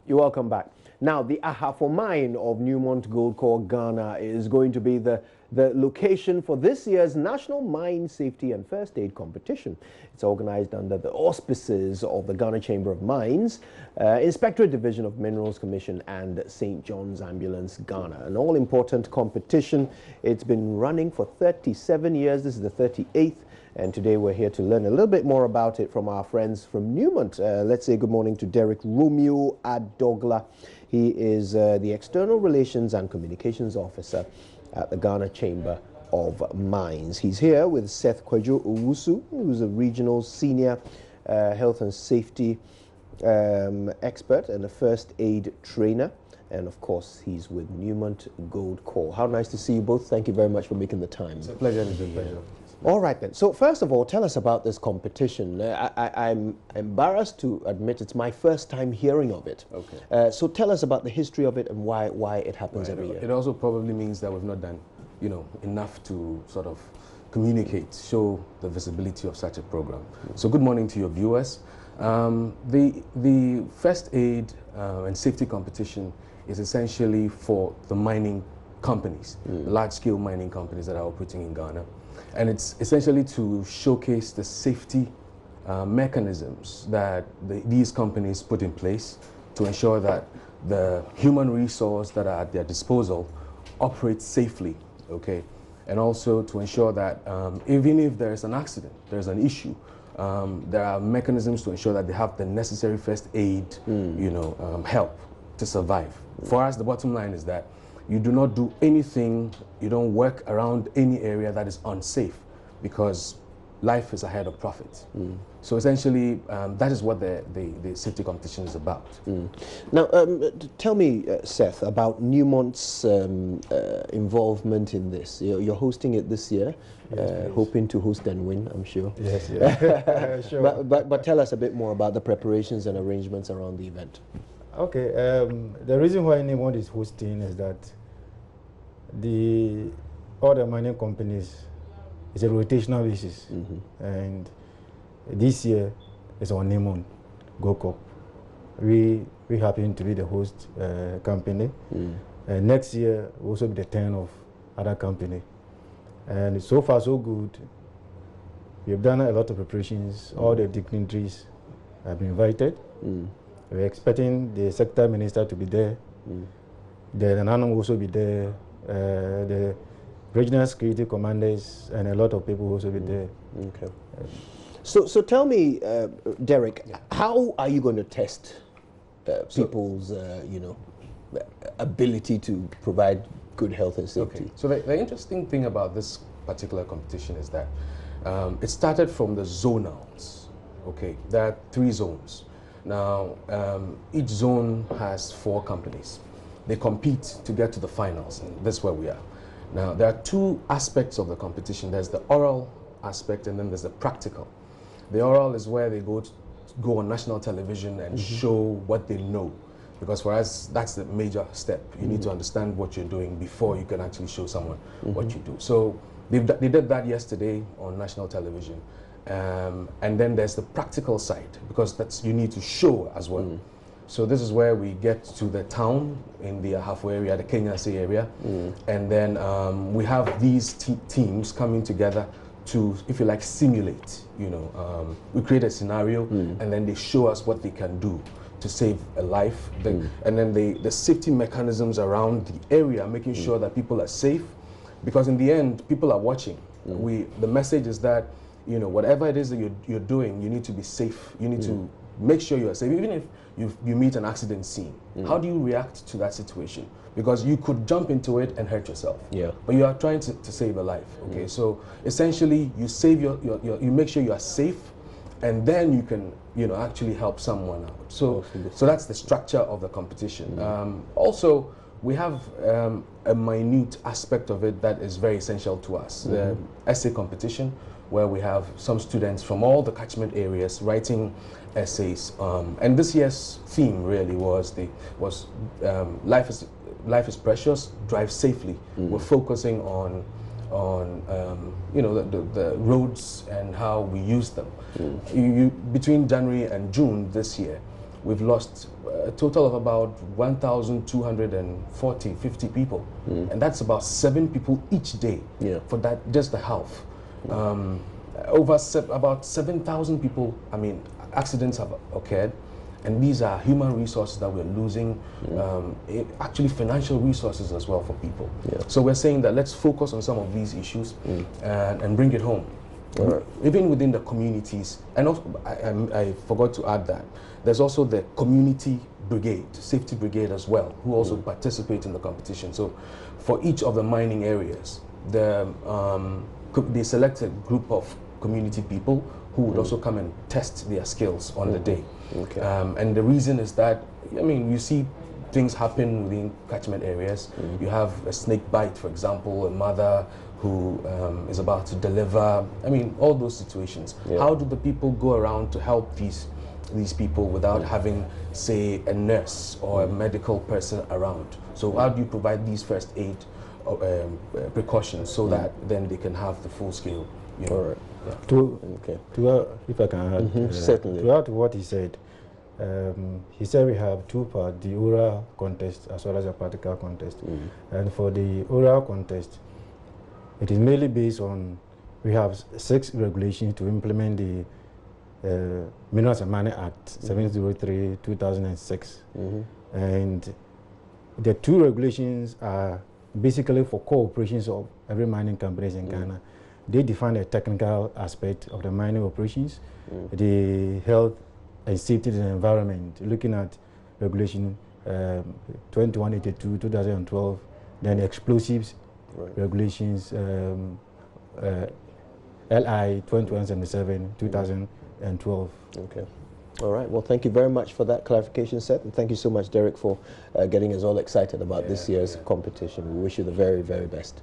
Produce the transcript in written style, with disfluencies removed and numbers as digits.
You're welcome back. Now, the Ahafo mine of Newmont Gold Corps, Ghana, is going to be the location for this year's National Mine Safety and First Aid Competition. It's organized under the auspices of the Ghana Chamber of Mines, Inspectorate Division of Minerals Commission, and St. John's Ambulance Ghana. An all-important competition. It's been running for 37 years. This is the 38th. And today we're here to learn a little bit more about it from our friends from Newmont. Let's say good morning to Derek Romeo Adogla. He is the External Relations and Communications Officer at the Ghana Chamber of Mines. He's here with Seth Kwadwo Owusu, who's a regional senior health and safety expert and a first aid trainer. And of course, he's with Newmont Gold Corps. How nice to see you both. Thank you very much for making the time. It's a pleasure. It's a pleasure. All right then. So first of all, tell us about this competition. I'm embarrassed to admit it's my first time hearing of it. Okay. So tell us about the history of it and why it happens every year. It also probably means that we've not done, enough to sort of communicate, show the visibility of such a program. So good morning to your viewers. The first aid and safety competition is essentially for the mining companies, large-scale mining companies that are operating in Ghana. And it's essentially to showcase the safety mechanisms that these companies put in place to ensure that the human resource that are at their disposal operates safely, okay? And also to ensure that even if there is an accident, there's an issue, there are mechanisms to ensure that they have the necessary first aid, help to survive. For us, the bottom line is that you do not do anything, you don't work around any area that is unsafe, because life is ahead of profit. So essentially, that is what the safety competition is about. Now, tell me, Seth, about Newmont's involvement in this. You're hosting it this year, yes, hoping to host and win, I'm sure. Yes, yeah. Sure. But tell us a bit more about the preparations and arrangements around the event. Okay, the reason why Newmont is hosting is that all the mining companies is a rotational basis, and this year is on Newmont Gold Corp. We happen to be the host company, and next year will also be the turn of other company. And so far so good. We have done a lot of preparations. All the dignitaries have been invited. We're expecting the sector minister to be there. The NANO will also be there. The regional security commanders and a lot of people will also be there. Okay. So tell me, Derek, how are you going to test people's, ability to provide good health and safety? Okay. So the interesting thing about this particular competition is that it started from the zonals. Okay, there are 3 zones. Now, each zone has 4 companies. They compete to get to the finals, and that's where we are. Now, there are 2 aspects of the competition. There's the oral aspect, and then there's the practical. The oral is where they go on national television and show what they know, because for us, that's the major step. You need to understand what you're doing before you can actually show someone what you do. So they did that yesterday on national television. And then there's the practical side, because you need to show as well. So this is where we get to the town in the Ahafo area, the Kenyase area, and then we have these teams coming together to, if you like, simulate. We create a scenario, and then they show us what they can do to save a life, and then the safety mechanisms around the area, making sure that people are safe, because in the end, people are watching. The message is that, whatever it is that you're doing, you need to be safe. You need to make sure you are safe, even if you meet an accident scene. How do you react to that situation? Because you could jump into it and hurt yourself. Yeah. But you are trying to save a life. Okay. So essentially, you save you make sure you are safe, and then you can actually help someone out. So that's the structure of the competition. Also, we have a minute aspect of it that is very essential to us. The essay competition, where we have some students from all the catchment areas writing essays. And this year's theme really was life is precious, drive safely. We're focusing on the roads and how we use them. Between January and June this year, we've lost a total of about 1,240, 50 people. And that's about 7 people each day for that, just the health. About 7,000 people, I mean, accidents have occurred. And these are human resources that we're losing, actually financial resources as well for people. So we're saying that let's focus on some of these issues and bring it home. Even within the communities. And also, I forgot to add that there's also the community brigade, safety brigade as well, who also participate in the competition. So for each of the mining areas, they select a group of community people who would also come and test their skills on the day. And the reason is that, I mean, you see things happen within catchment areas. You have a snake bite, for example, a mother who is about to deliver. I mean, all those situations. How do the people go around to help these people without having, say, a nurse or a medical person around? So how do you provide these first aid precautions so that then they can have the full scale? You know? All right. If I can add, certainly. To add to what he said we have two parts, the oral contest as well as a practical contest. And for the oral contest, it is mainly based on, we have 6 regulations to implement the Minerals and Mining Act 703/2006. And the 2 regulations are basically for co-operations of every mining companies in Ghana. They define the technical aspect of the mining operations, the health and safety of the environment, looking at regulation 2182/2012, then the explosives regulations LI 2177/2012. Okay. All right. Well, thank you very much for that clarification, Seth, and thank you so much, Derek, for getting us all excited about this year's competition. We wish you the very, very best.